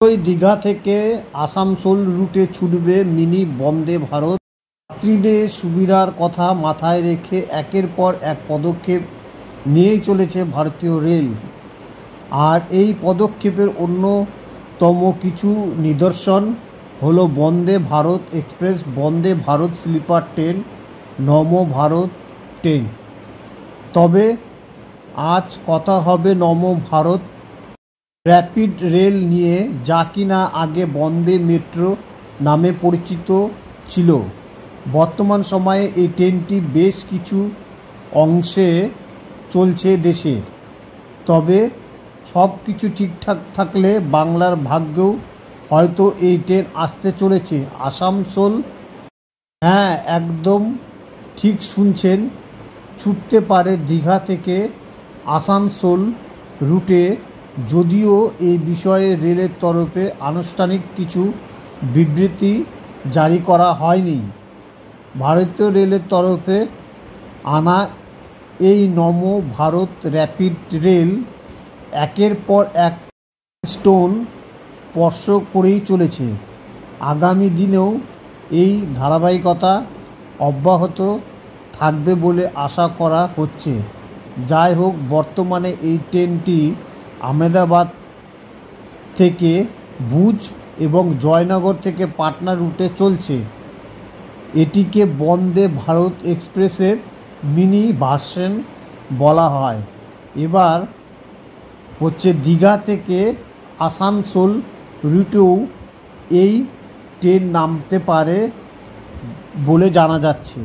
ওই দীঘা থেকে আসানসোল রুটে ছুটবে মিনি বন্দে ভারত। যাত্রীদের সুবিধার কথা মাথায় রেখে একের পর এক পদক্ষেপ নিয়েই চলেছে ভারতীয় রেল। আর এই পদক্ষেপের অন্যতম কিছু নিদর্শন হলো Vande Bharat express, Vande Bharat sleeper train, নমো ভারত ট্রেন। তবে আজ কথা হবে নমো ভারত র্যাপিড রেল নিয়ে, যা কিনা আগে বন্দে মেট্রো নামে পরিচিত ছিল। বর্তমান সময়ে এই ট্রেনটি বেশ কিছু অংশে চলছে দেশে। তবে সব কিছু ঠিকঠাক থাকলে বাংলার ভাগ্যেও হয়তো এই ট্রেন আসতে চলেছে আসানসোল। হ্যাঁ, একদম ঠিক শুনছেন, ছুটতে পারে দীঘা থেকে আসানসোল রুটে। যদিও এই বিষয়ে রেলের তরফে আনুষ্ঠানিক কিছু বিবৃতি জারি করা হয়নি। ভারতীয় রেলের তরফে আনা এই নমো ভারত র্যাপিড রেল একের পর এক স্টোন স্পর্শ করেই চলেছে। আগামী দিনেও এই ধারাবাহিকতা অব্যাহত থাকবে বলে আশা করা হচ্ছে। যাই হোক, বর্তমানে এই ট্রেনটি আহমেদাবাদ থেকে ভুজ এবং জয়নগর থেকে পাটনা রুটে চলছে। এটিকে বন্দে ভারত এক্সপ্রেসের মিনি ভার্সন বলা হয়। এবার হচ্ছে দীঘা থেকে আসানসোল রুটেও এই ট্রেন নামতে পারে বলে জানা যাচ্ছে।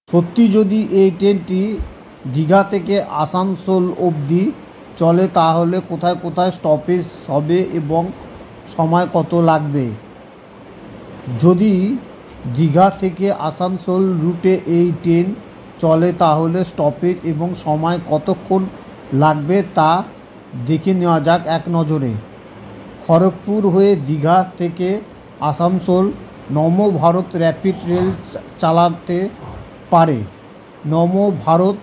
সত্যি যদি এই ট্রেনটি দীঘা থেকে আসানসোল অবধি চলে, তাহলে কোথায় কোথায় স্টপেজ হবে এবং সময় কত লাগবে? যদি দীঘা থেকে আসানসোল রুটে এই ট্রেন চলে, তাহলে স্টপেজ এবং সময় কতক্ষণ লাগবে তা দেখে নেওয়া যাক এক নজরে। খড়গপুর হয়ে দীঘা থেকে আসানসোল নমো ভারত র্যাপিড রেল চালাতে পারে। নমো ভারত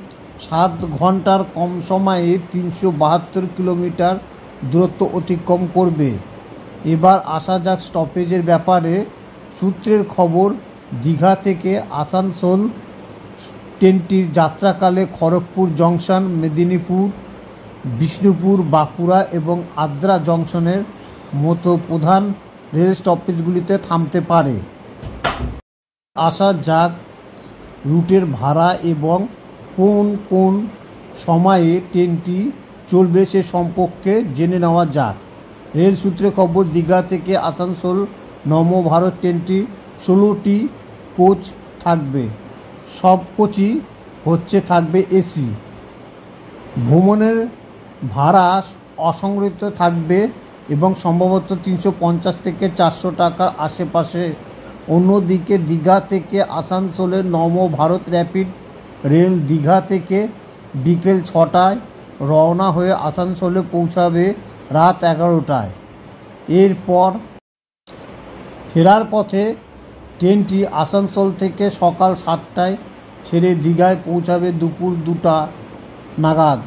7 ঘন্টার কম সময়ে 372 কিলোমিটার দূরত্ব অতিক্রম করবে। এবার আসা যাক স্টপেজের ব্যাপারে। সূত্রের খবর, দীঘা থেকে আসানসোল ট্রেনটির যাত্রাকালে খড়গপুর জংশন, মেদিনীপুর, বিষ্ণুপুর, বাঁকুড়া এবং আদ্রা জংশনের মতো প্রধান রেল স্টপেজগুলিতে থামতে পারে। আসা যাক রুটের ভাড়া এবং কোন কোন সময়ে ট্রেনটি চলবে সে সম্পর্কে জেনে নেওয়া যাক। রেল সূত্রে খবর, দীঘা থেকে আসানসোল নমো ভারত ট্রেনটি 16টি কোচ থাকবে। সব কোচই থাকবে এসি। ভ্রমণের ভাড়া অসংরক্ষিত থাকবে এবং সম্ভবত 350 থেকে 400 টাকার আশেপাশে। অন্যদিকে দীঘা থেকে আসানসোলের নমো ভারত র্যাপিড রেল দীঘা থেকে বিকেল 6টায় রওনা হয়ে আসানসোলে পৌঁছাবে রাত 11টায়। এরপর ফেরার পথে ট্রেনটি আসানসোল থেকে সকাল 7টায় ছেড়ে দীঘায় পৌঁছাবে দুপুর 2টা নাগাদ।